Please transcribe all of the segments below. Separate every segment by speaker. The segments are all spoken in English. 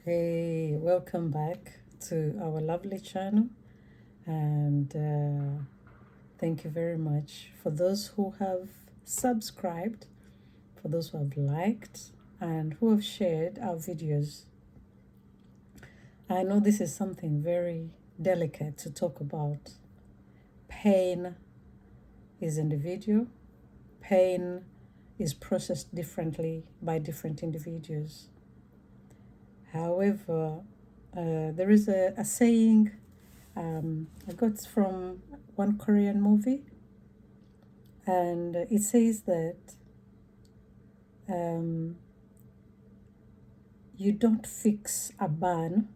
Speaker 1: Hey, welcome back to our lovely channel, and thank you very much for those who have subscribed, for those who have liked, and who have shared our videos. I know this is something very delicate to talk about. Pain is individual, pain is processed differently by different individuals. However, there is a saying I got from one Korean movie, and it says that um, you don't fix a barn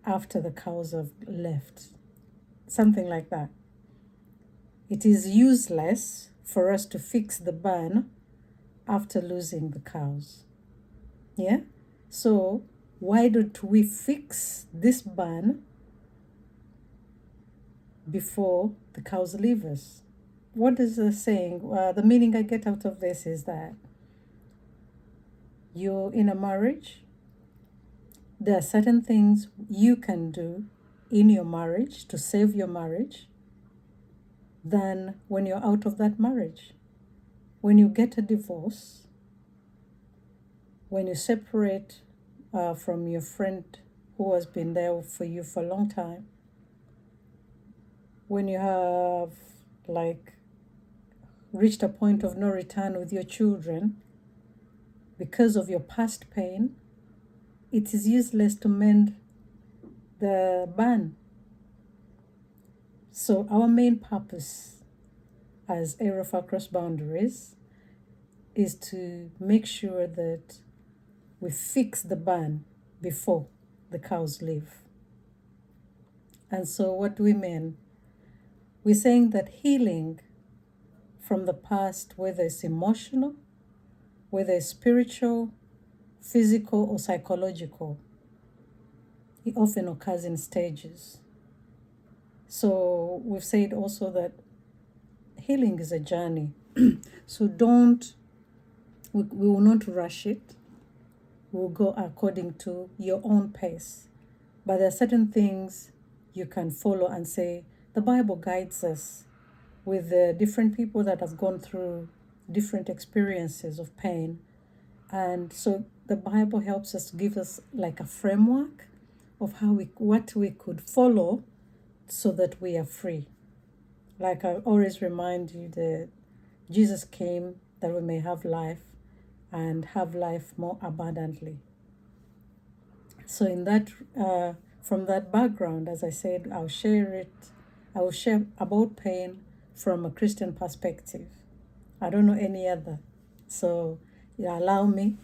Speaker 1: after the cows have left. Something like that. It is useless for us to fix the barn after losing the cows. Yeah? So, why don't we fix this barn before the cows leave us? What is the saying? The meaning I get out of this is that you're in a marriage, there are certain things you can do in your marriage to save your marriage than when you're out of that marriage. When you get a divorce, when you separate from your friend who has been there for you for a long time, when you have like reached a point of no return with your children because of your past pain, it is useless to mend the barn. So our main purpose as Aerofa Cross Boundaries is to make sure that we fix the barn before the cows leave. And so what do we mean? We're saying that healing from the past, whether it's emotional, whether it's spiritual, physical, or psychological, it often occurs in stages. So we've said also that healing is a journey. So we will not rush it. We'll go according to your own pace. But there are certain things you can follow and say, the Bible guides us with the different people that have gone through different experiences of pain. And so the Bible helps us, give us like a framework of what we could follow so that we are free. Like I always remind you that Jesus came that we may have life and have life more abundantly. So in that, from that background, as I said, I will share about pain from a Christian perspective. I don't know any other. So allow me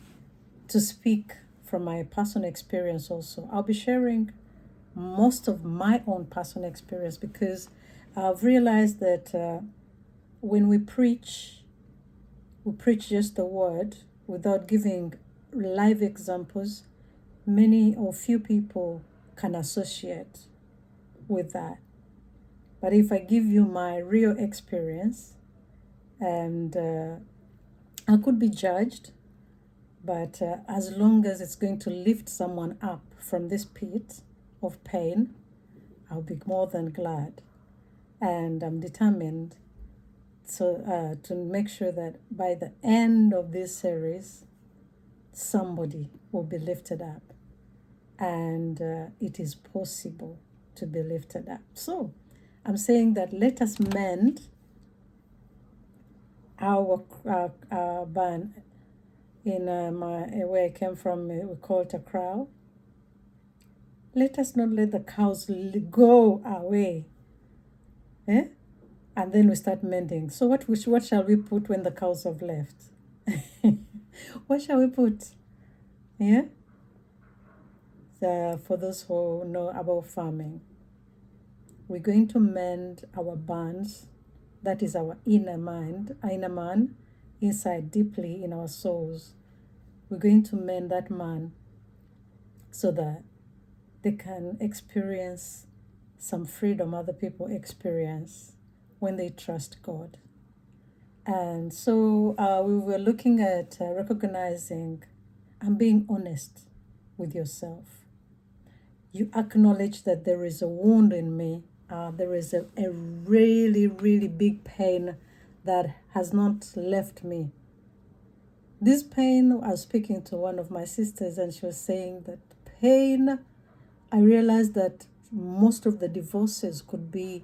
Speaker 1: to speak from my personal experience also. I'll be sharing most of my own personal experience because I've realized that when we preach just the word without giving live examples. Many or few people can associate with that. But if I give you my real experience, and I could be judged, but as long as it's going to lift someone up from this pit of pain, I'll be more than glad. And I'm determined to make sure that by the end of this series, somebody will be lifted up. And it is possible to be lifted up. So I'm saying that let us mend our barn. In where I came from, we call it a crow. Let us not let the cows go away. Eh? And then we start mending. So what shall we put when the cows have left? What shall we put? Yeah? For those who know about farming, we're going to mend our barns. That is our inner man, inside deeply in our souls. We're going to mend that man so that they can experience some freedom other people experience when they trust God. And so we were looking at recognizing and being honest with yourself. You acknowledge that there is a wound in me. There is a really, really big pain that has not left me. This pain, I was speaking to one of my sisters, and she was saying that pain, I realized that most of the divorces could be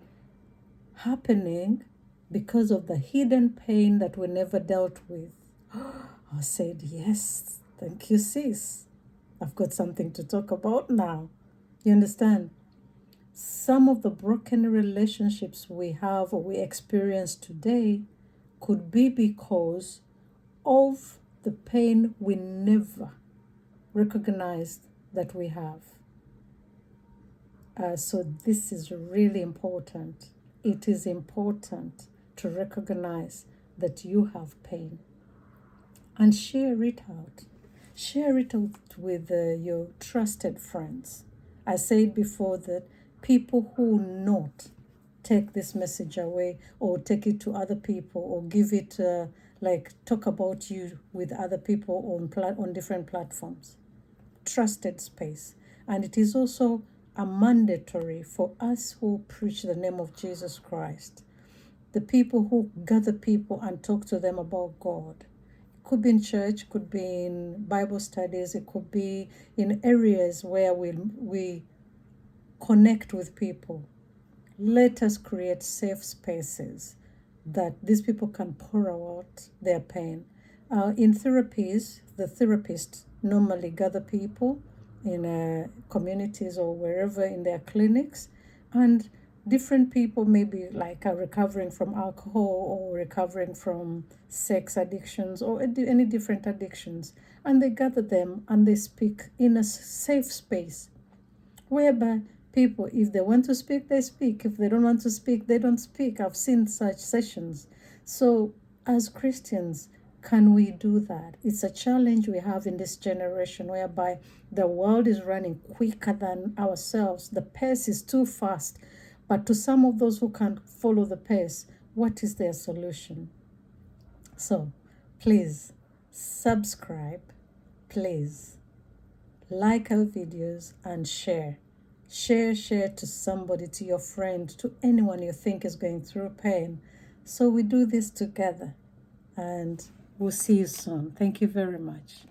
Speaker 1: happening because of the hidden pain that we never dealt with. I said, yes, thank you, sis. I've got something to talk about now. You understand? Some of the broken relationships we have or we experience today could be because of the pain we never recognized that we have. So this is really important. It is important to recognize that you have pain and share it out. Share it out with your trusted friends. I said before that people who not take this message away or take it to other people or give it talk about you with other people on different platforms. Trusted space. And it is also a mandatory for us who preach the name of Jesus Christ, the people who gather people and talk to them about God. It could be in church, could be in Bible studies, it could be in areas where we connect with people. Let us create safe spaces that these people can pour out their pain. In therapies, the therapists normally gather people in communities or wherever in their clinics, and different people maybe are recovering from alcohol or recovering from sex addictions or any different addictions, and they gather them and they speak in a safe space whereby people, if they want to speak, they speak. If they don't want to speak, they don't speak. I've seen such sessions. So as Christians, can we do that? It's a challenge we have in this generation whereby the world is running quicker than ourselves. The pace is too fast. But to some of those who can't follow the pace, what is their solution? So please subscribe. Please like our videos and share. Share to somebody, to your friend, to anyone you think is going through pain. So we do this together, and we'll see you soon. Thank you very much.